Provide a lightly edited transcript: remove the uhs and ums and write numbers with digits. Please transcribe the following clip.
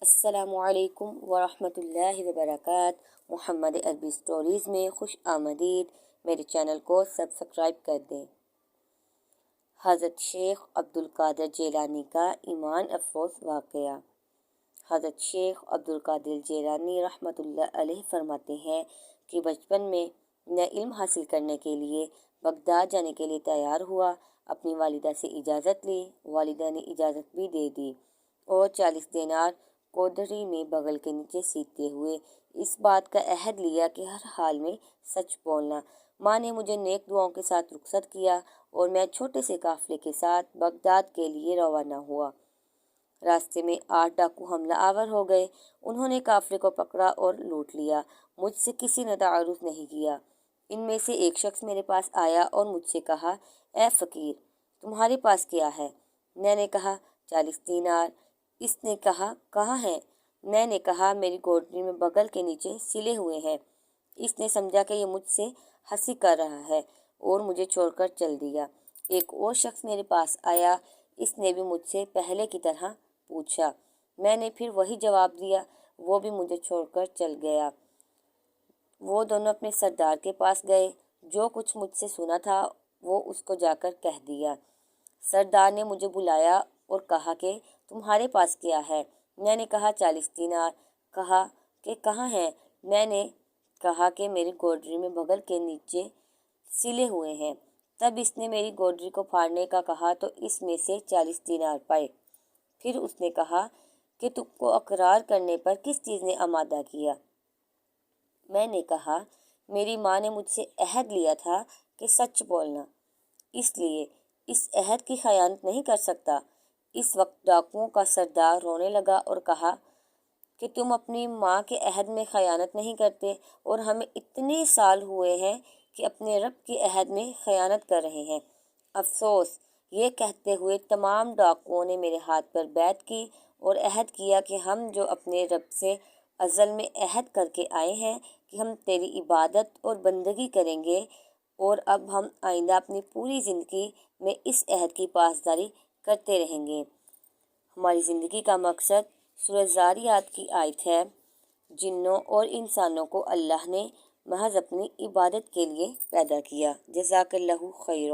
السلام علیکم ورحمۃ اللہ وبرکاتہ۔ محمد عربی سٹوریز میں خوش آمدید۔ میرے چینل کو سبسکرائب کر دیں۔ حضرت شیخ عبدالقادر جیلانی کا ایمان افروز واقعہ۔ حضرت شیخ عبدالقادر جیلانی رحمۃ اللہ علیہ فرماتے ہیں کہ بچپن میں میں علم حاصل کرنے کے لیے بغداد جانے کے لیے تیار ہوا۔ اپنی والدہ سے اجازت لی، والدہ نے اجازت بھی دے دی اور 40 دینار کودڑی میں بغل کے نیچے سیتے ہوئے اس بات کا عہد لیا کہ ہر حال میں سچ بولنا۔ ماں نے مجھے نیک دعاؤں کے ساتھ رخصت کیا اور میں چھوٹے سے قافلے کے ساتھ بغداد کے لیے روانہ ہوا۔ راستے میں 8 ڈاکو حملہ آور ہو گئے۔ انہوں نے قافلے کو پکڑا اور لوٹ لیا۔ مجھ سے کسی نے تعارف نہیں کیا۔ ان میں سے ایک شخص میرے پاس آیا اور مجھ سے کہا، اے فقیر، تمہارے پاس کیا ہے؟ میں نے کہا 40 دینار۔ اس نے کہا کہاں ہے؟ میں نے کہا میری گودڑی میں بغل کے نیچے سلے ہوئے ہیں۔ اس نے سمجھا کہ یہ مجھ سے ہنسی کر رہا ہے اور مجھے چھوڑ کر چل دیا۔ ایک اور شخص میرے پاس آیا۔ اس نے بھی مجھ سے پہلے کی طرح پوچھا۔ میں نے پھر وہی جواب دیا۔ وہ بھی مجھے چھوڑ کر چل گیا۔ وہ دونوں اپنے سردار کے پاس گئے۔ جو کچھ مجھ سے سنا تھا وہ اس کو جا کر کہہ دیا۔ سردار نے مجھے بلایا اور کہا کہ تمہارے پاس کیا ہے؟ میں نے کہا 40 دینار۔ کہا کہ کہاں ہیں؟ میں نے کہا کہ میری گودڑی میں بغل کے نیچے سلے ہوئے ہیں۔ تب اس نے میری گودڑی کو پھاڑنے کا کہا تو اس میں سے 40 دینار پائے۔ پھر اس نے کہا کہ تم کو اقرار کرنے پر کس چیز نے آمادہ کیا؟ میں نے کہا میری ماں نے مجھ سے عہد لیا تھا کہ سچ بولنا، اس لیے اس عہد کی خیانت نہیں کر سکتا۔ اس وقت ڈاکوؤں کا سردار رونے لگا اور کہا کہ تم اپنی ماں کے عہد میں خیانت نہیں کرتے اور ہمیں اتنے سال ہوئے ہیں کہ اپنے رب کے عہد میں خیانت کر رہے ہیں۔ افسوس! یہ کہتے ہوئے تمام ڈاکوؤں نے میرے ہاتھ پر بیعت کی اور عہد کیا کہ ہم جو اپنے رب سے ازل میں عہد کر کے آئے ہیں کہ ہم تیری عبادت اور بندگی کریں گے، اور اب ہم آئندہ اپنی پوری زندگی میں اس عہد کی پاسداری کرتے رہیں گے۔ ہماری زندگی کا مقصد سورہ ذاریات کی آیت ہے، جنوں اور انسانوں کو اللہ نے محض اپنی عبادت کے لیے پیدا کیا۔ جزاک اللہ خیر۔